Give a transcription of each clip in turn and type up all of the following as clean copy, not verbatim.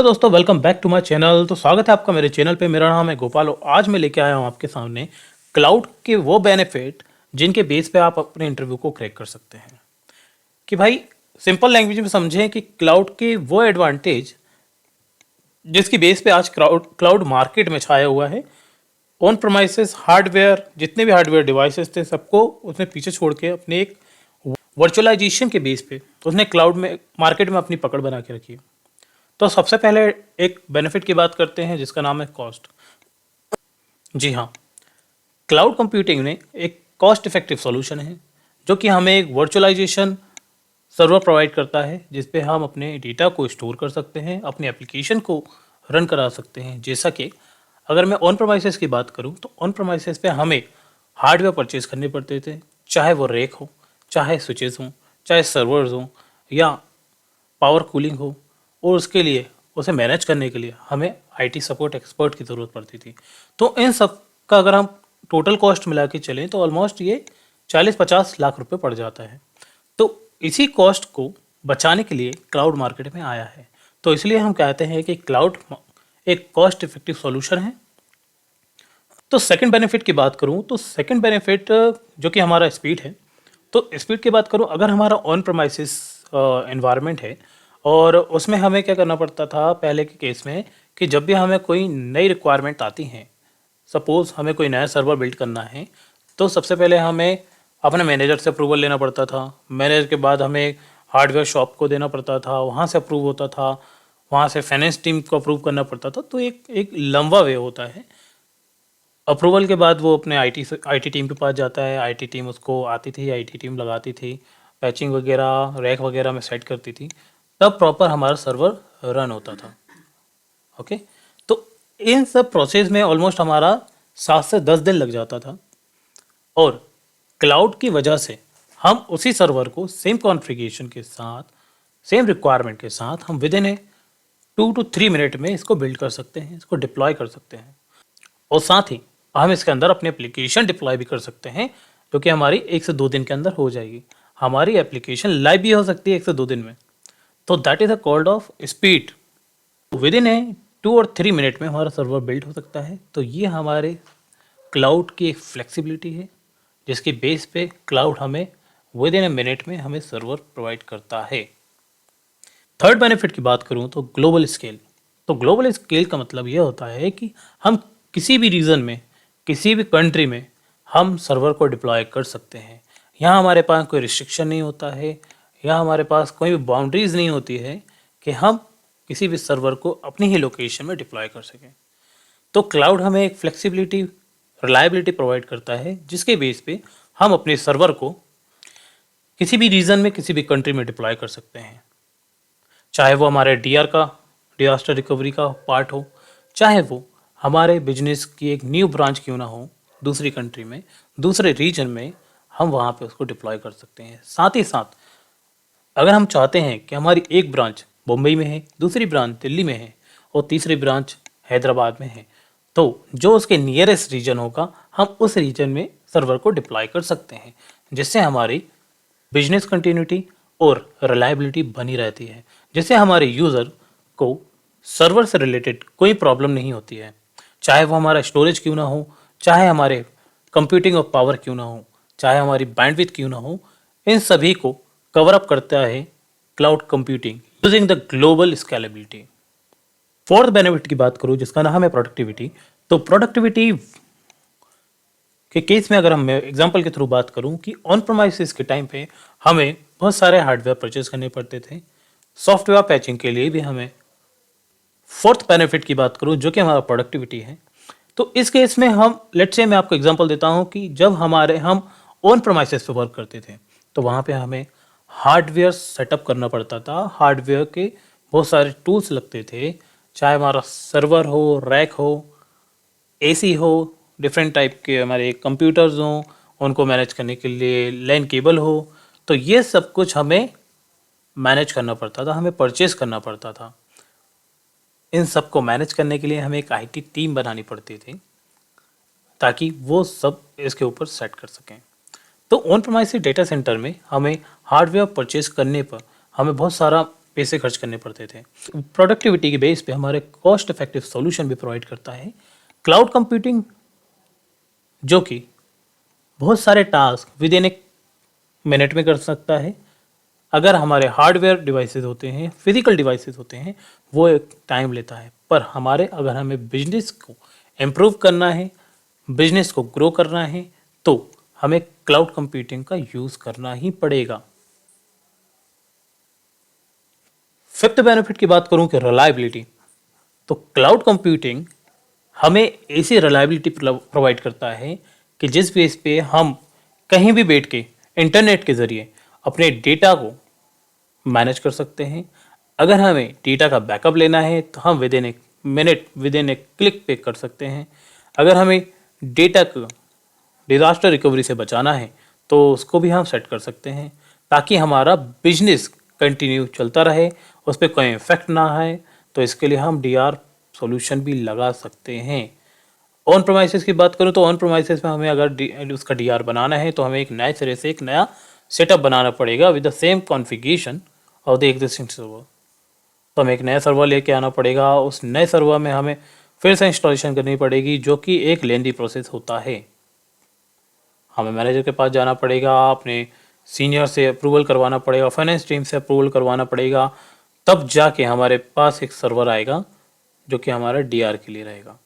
दोस्तों, welcome back to my channel. तो स्वागत है आपका मेरे चैनल पे। मेरा नाम है गोपाल और आज मैं लेके आया हूँ आपके सामने क्लाउड के वो बेनिफिट जिनके बेस पे आप अपने इंटरव्यू को क्रैक कर सकते हैं। कि भाई सिंपल लैंग्वेज में समझें कि क्लाउड के वो एडवांटेज जिसकी बेस पे आज क्लाउड मार्केट में छाया हुआ है। ऑन प्रमाइसेस हार्डवेयर, जितने भी हार्डवेयर डिवाइसेस थे सबको उसने पीछे छोड़ के अपने एक वर्चुअलाइजेशन के बेस पे उसने क्लाउड में मार्केट में अपनी पकड़ बना के रखी है। तो सबसे पहले एक बेनिफिट की बात करते हैं जिसका नाम है कॉस्ट। जी हाँ, क्लाउड कंप्यूटिंग में एक कॉस्ट इफेक्टिव सॉल्यूशन है जो कि हमें एक वर्चुअलाइजेशन सर्वर प्रोवाइड करता है जिस पे हम अपने डेटा को स्टोर कर सकते हैं, अपने एप्लीकेशन को रन करा सकते हैं। जैसा कि अगर मैं ऑन प्रोमाइसेस की बात करूं तो ऑन प्रोमाइसेस पे हमें हार्डवेयर परचेज करने पड़ते थे, चाहे वो रैक हो, चाहे स्विचेस हों, चाहे सर्वर्स हों या पावर कूलिंग हो, और उसके लिए उसे मैनेज करने के लिए हमें आईटी सपोर्ट एक्सपर्ट की ज़रूरत पड़ती थी। तो इन सब का अगर हम टोटल कॉस्ट मिला के चलें तो ऑलमोस्ट ये 40-50 लाख रुपए पड़ जाता है। तो इसी कॉस्ट को बचाने के लिए क्लाउड मार्केट में आया है। तो इसलिए हम कहते हैं कि क्लाउड एक कॉस्ट इफेक्टिव सॉल्यूशन है। तो सेकंड बेनिफिट की बात करूं तो सेकंड बेनिफिट जो कि हमारा स्पीड है। तो स्पीड की बात करूं, अगर हमारा ऑन प्रमाइसिस एनवायरनमेंट है और उसमें हमें क्या करना पड़ता था पहले के केस में कि जब भी हमें कोई नई रिक्वायरमेंट आती है, सपोज़ हमें कोई नया सर्वर बिल्ड करना है, तो सबसे पहले हमें अपने मैनेजर से अप्रूवल लेना पड़ता था। मैनेजर के बाद हमें हार्डवेयर शॉप को देना पड़ता था, वहाँ से अप्रूव होता था, वहाँ से फाइनेंस टीम को अप्रूव करना पड़ता था। तो एक एक लंबा वे होता है। अप्रूवल के बाद वो अपने आईटी टीम के पास जाता है, आईटी टीम उसको आती थी, आईटी टीम लगाती थी, पैचिंग वगैरह रैक वगैरह में सेट करती थी, तब प्रॉपर हमारा सर्वर रन होता था। ओके, तो इन सब प्रोसेस में ऑलमोस्ट हमारा 7 से 10 दिन लग जाता था। और क्लाउड की वजह से हम उसी सर्वर को सेम कॉन्फ़िगरेशन के साथ, सेम रिक्वायरमेंट के साथ हम with in a 2 to 3 minute में इसको बिल्ड कर सकते हैं, इसको डिप्लॉय कर सकते हैं। और साथ ही हम इसके अंदर अपनी एप्लीकेशन डिप्लॉय भी कर सकते हैं जो कि हमारी 1 से 2 दिन के अंदर हो जाएगी। हमारी एप्लीकेशन लाइव भी हो सकती है 1 से 2 दिन में। तो that is a called of speed. Within a 2 और 3 मिनट में हमारा सर्वर बिल्ड हो सकता है। तो ये हमारे क्लाउड की एक फ्लेक्सिबिलिटी है जिसकी बेस पे क्लाउड हमें विद इन ए मिनट में हमें सर्वर प्रोवाइड करता है। थर्ड बेनिफिट की बात करूं तो ग्लोबल स्केल। तो ग्लोबल स्केल का मतलब ये होता है कि हम किसी भी रीजन में, किसी भी कंट्री में हम सर्वर को डिप्लॉय कर सकते हैं। यहाँ हमारे पास कोई रिस्ट्रिक्शन नहीं होता है, यहाँ हमारे पास कोई भी बाउंड्रीज नहीं होती है कि हम किसी भी सर्वर को अपनी ही लोकेशन में डिप्लॉय कर सकें। तो क्लाउड हमें एक फ्लेक्सिबिलिटी, रिलायबिलिटी प्रोवाइड करता है जिसके बेस पे हम अपने सर्वर को किसी भी रीजन में, किसी भी कंट्री में डिप्लॉय कर सकते हैं। चाहे वो हमारे डीआर का, डिजास्टर रिकवरी का पार्ट हो, चाहे वो हमारे बिजनेस की एक न्यू ब्रांच क्यों ना हो दूसरी कंट्री में, दूसरे रीजन में, हम वहाँ पे उसको डिप्लॉय कर सकते हैं। साथ ही साथ अगर हम चाहते हैं कि हमारी एक ब्रांच मुंबई में है, दूसरी ब्रांच दिल्ली में है और तीसरी ब्रांच हैदराबाद में है, तो जो उसके नियरेस्ट रीजन होगा हम उस रीजन में सर्वर को डिप्लॉय कर सकते हैं, जिससे हमारी बिजनेस कंटिन्यूटी और रिलायबिलिटी बनी रहती है, जिससे हमारे यूज़र को सर्वर से रिलेटेड कोई प्रॉब्लम नहीं होती है। चाहे वो हमारा स्टोरेज क्यों ना हो, चाहे हमारे कंप्यूटिंग और पावर क्यों ना हो, चाहे हमारी बैंडविड्थ क्यों ना हो, इन सभी को कवर अप करता है cloud computing using the global scalability. Fourth benefit की बात करूं जिसका नाम है प्रोडक्टिविटी। तो प्रोडक्टिविटी के केस में अगर हम एग्जांपल के थ्रू बात करूं कि ऑन प्रोमाइसिस के टाइम पे हमें बहुत सारे हार्डवेयर परचेज करने पड़ते थे, सॉफ्टवेयर पैचिंग के लिए भी हमें। फोर्थ बेनिफिट की बात करूं जो कि हमारा प्रोडक्टिविटी है, तो इस केस में हम लेट्स से मैं आपको एग्जांपल देता हूं कि जब हम ऑन प्रोमाइसिस पे वर्क करते थे तो वहाँ पे हमें हार्डवेयर सेटअप करना पड़ता था। हार्डवेयर के बहुत सारे टूल्स लगते थे, चाहे हमारा सर्वर हो, रैक हो, एसी हो, डिफरेंट टाइप के हमारे कंप्यूटर्स हों, उनको मैनेज करने के लिए लैन केबल हो। तो ये सब कुछ हमें मैनेज करना पड़ता था, हमें परचेज करना पड़ता था। इन सब को मैनेज करने के लिए हमें एक आईटी टीम बनानी पड़ती थी ताकि वो सब इसके ऊपर सेट कर सकें। तो ऑन प्रेमाइसिस डेटा सेंटर में हमें हार्डवेयर परचेज करने पर हमें बहुत सारा पैसे खर्च करने पड़ते थे। प्रोडक्टिविटी के बेस पे हमारे कॉस्ट इफेक्टिव सॉल्यूशन भी प्रोवाइड करता है क्लाउड कंप्यूटिंग, जो कि बहुत सारे टास्क विद इन एक मिनट में कर सकता है। अगर हमारे हार्डवेयर डिवाइसेस होते हैं, फिजिकल डिवाइसेस होते हैं, वो एक टाइम लेता है। पर हमारे अगर हमें बिजनेस को इम्प्रूव करना है, बिजनेस को ग्रो करना है, तो हमें क्लाउड कंप्यूटिंग का यूज़ करना ही पड़ेगा। फिफ्थ बेनिफिट की बात करूं कि रिलायबिलिटी, तो क्लाउड कंप्यूटिंग हमें ऐसी रिलायबिलिटी प्रोवाइड करता है कि जिस बेस पे हम कहीं भी बैठ के इंटरनेट के ज़रिए अपने डेटा को मैनेज कर सकते हैं। अगर हमें डेटा का बैकअप लेना है तो हम with in a minute, with in A click पे कर सकते हैं। अगर हमें डेटा को डिज़ास्टर रिकवरी से बचाना है तो उसको भी हम सेट कर सकते हैं, ताकि हमारा बिजनेस कंटिन्यू चलता रहे, उस पर कोई इफेक्ट ना आए। तो इसके लिए हम डीआर सॉल्यूशन भी लगा सकते हैं। ऑन प्रोमाइसेस की बात करूं तो ऑन प्रोमाइसेस में हमें अगर उसका डीआर बनाना है तो हमें एक नए सिरे से एक नया सेटअप बनाना पड़ेगा with the same configuration of the existing server. तो हमें एक नया सर्वर लेके आना पड़ेगा, उस नए सर्वर में हमें फिर से इंस्टॉलेशन करनी पड़ेगी, जो कि एक लेंदी प्रोसेस होता है। हमें मैनेजर के पास जाना पड़ेगा, अपने सीनियर से अप्रूवल करवाना पड़ेगा, फाइनेंस टीम से अप्रूवल करवाना पड़ेगा, तब जाके हमारे पास एक सर्वर आएगा जो कि हमारा डीआर के लिए रहेगा,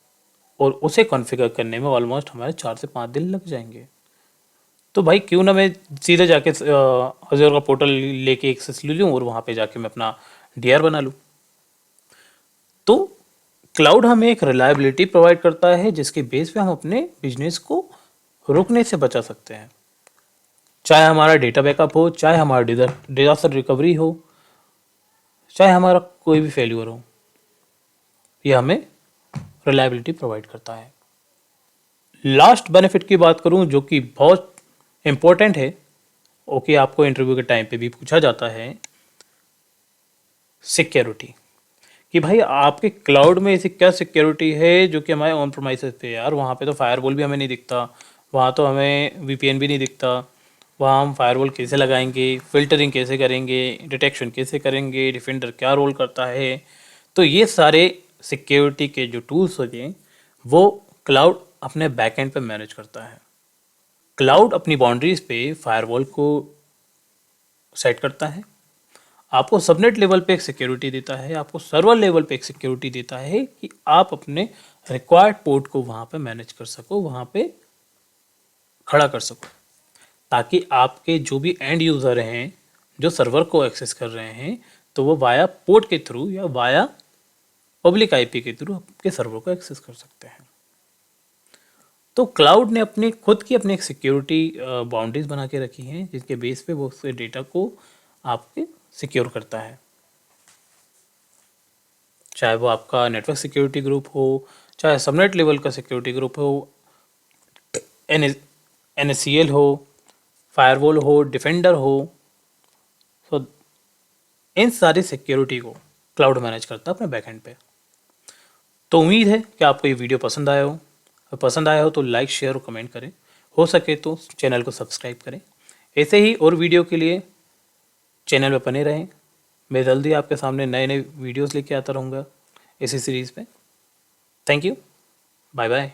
और उसे कॉन्फ़िगर करने में ऑलमोस्ट हमारे 4 से 5 दिन लग जाएंगे। तो भाई क्यों ना मैं सीधे जाके अज़ूर का पोर्टल लेके एक्सेस ले लूँ और वहाँ पे जाके मैं अपना डीआर बना लूँ। तो क्लाउड हमें एक रिलायबिलिटी प्रोवाइड करता है जिसके बेस पे हम अपने बिजनेस को रुकने से बचा सकते हैं। चाहे हमारा डेटा बैकअप हो, चाहे हमारा डिजास्टर रिकवरी हो, चाहे हमारा कोई भी फेल्यूर हो, यह हमें रिलायबिलिटी प्रोवाइड करता है। लास्ट बेनिफिट की बात करूं जो कि बहुत इम्पोर्टेंट है, ओके, आपको इंटरव्यू के टाइम पे भी पूछा जाता है, सिक्योरिटी। कि भाई आपके क्लाउड में ऐसी क्या सिक्योरिटी है जो कि हमारे ऑन प्रोमाइसेस पे, यार वहाँ पे तो फायरवॉल भी हमें नहीं दिखता, वहाँ तो हमें वीपीएन भी नहीं दिखता, वहाँ हम फायरवॉल कैसे लगाएंगे, फिल्टरिंग कैसे करेंगे, डिटेक्शन कैसे करेंगे, डिफेंडर क्या रोल करता है। तो ये सारे सिक्योरिटी के जो टूल्स होते हैं वो क्लाउड अपने बैकएंड पे मैनेज करता है। क्लाउड अपनी बाउंड्रीज पे फायरवॉल को सेट करता है, आपको सबनेट लेवल पे एक सिक्योरिटी देता है, आपको सर्वर लेवल पे एक सिक्योरिटी देता है कि आप अपने रिक्वायर्ड पोर्ट को वहाँ पे मैनेज कर सको, वहाँ पे खड़ा कर सको, ताकि आपके जो भी एंड यूज़र हैं जो सर्वर को एक्सेस कर रहे हैं तो वो वाया पोर्ट के थ्रू या वाया पब्लिक आईपी के थ्रू आपके सर्वर को एक्सेस कर सकते हैं। तो क्लाउड ने अपनी खुद की अपनी एक सिक्योरिटी बाउंड्रीज बना के रखी हैं जिसके बेस पे वो उसके डेटा को आपके सिक्योर करता है। चाहे वो आपका नेटवर्क सिक्योरिटी ग्रुप हो, चाहे सबनेट लेवल का सिक्योरिटी ग्रुप हो, NSCL हो, फायरवॉल हो, डिफेंडर हो, तो इन सारी सिक्योरिटी को क्लाउड मैनेज करता है अपने बैकएंड पे। तो उम्मीद है कि आपको ये वीडियो पसंद आया हो, और पसंद आया हो तो लाइक, शेयर और कमेंट करें, हो सके तो चैनल को सब्सक्राइब करें। ऐसे ही और वीडियो के लिए चैनल में बने रहें। मैं जल्दी आपके सामने नए नए वीडियोस लेके आता रहूँगा इसी सीरीज़ पे। Thank you, bye bye.